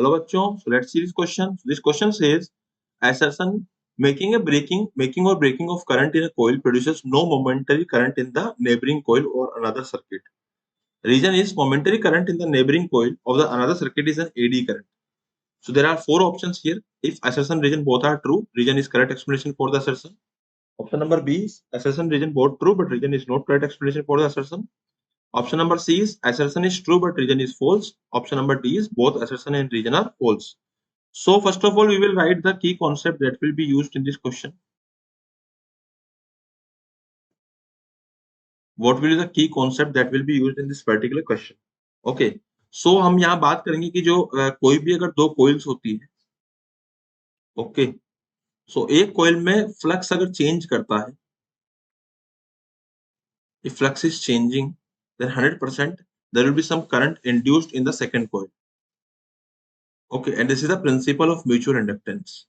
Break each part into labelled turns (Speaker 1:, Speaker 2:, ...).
Speaker 1: Hello बच्चों, so let's see this question. This question says assertion making or breaking of current in a coil produces no momentary current in the neighboring coil or another circuit. Reason is momentary current in the neighboring coil of the another circuit is an AD current. So there are four options here. If assertion reason both are true, reason is correct explanation for the assertion. Option number B is assertion reason both true but reason is not correct explanation for the assertion. Option number C is assertion is true but reason is false. Option number D is both assertion and reason are false. So first of all, we will write the key concept that will be used in this question. What will be the key concept that will be used in this particular question? Okay. So हम यहाँ बात करेंगे कि जो कोई भी अगर दो कोइल्स होती है, ओके, सो एक कोइल में फ्लक्स अगर चेंज करता है, if flux is changing, then 100% there will be some current induced in the second coil. Okay, and this is the principle of mutual inductance.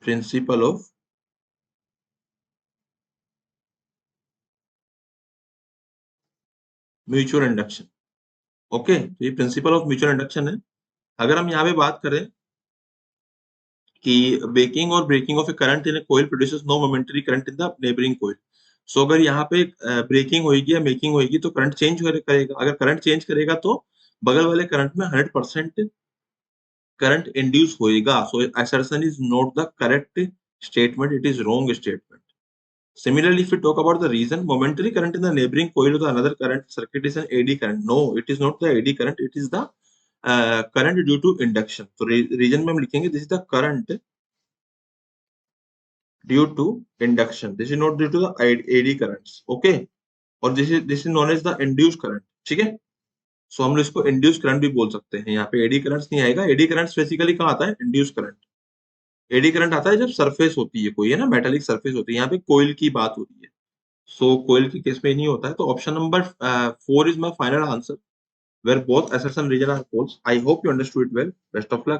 Speaker 1: Principle of mutual induction. Okay, तो ये principle of mutual induction है. अगर हम यहाँ पे बात करें कि बेकिंग और breaking of a current in a coil produces no momentary current in the neighbouring coil. So अगर यहाँ पे ब्रेकिंग होगी या मेकिंग होगी तो करंट चेंज करेगा. अगर करंट चेंज करेगा तो बगल वाले करंट में 100% करंट इंड्यूस होएगा. So assertion is not the correct statement, it is wrong statement. Similarly, if we talk about the reason, momentary current in the neighboring coil of the another current circuit is an AD current. No, it is not the AD current. It is the current due to induction. So reason में हम लिखेंगे this is the current due to induction. This is not due to the AD currents. Okay, और this is known as the induced current. ठीक है. So हम इसको induced current भी बोल सकते हैं. यहाँ पे AD currents नहीं आएगा. AD currents basically कहाँ आता है? Induced current. एडी करंट आता है जब सरफेस होती है कोई, है ना, मेटालिक सरफेस होती है. यहाँ पे कोइल की बात हो रही है. सो कोइल के केस में नहीं होता है. तो option number 4 is my final answer, where both assertion reason are false. I hope you understood it well. Best of luck.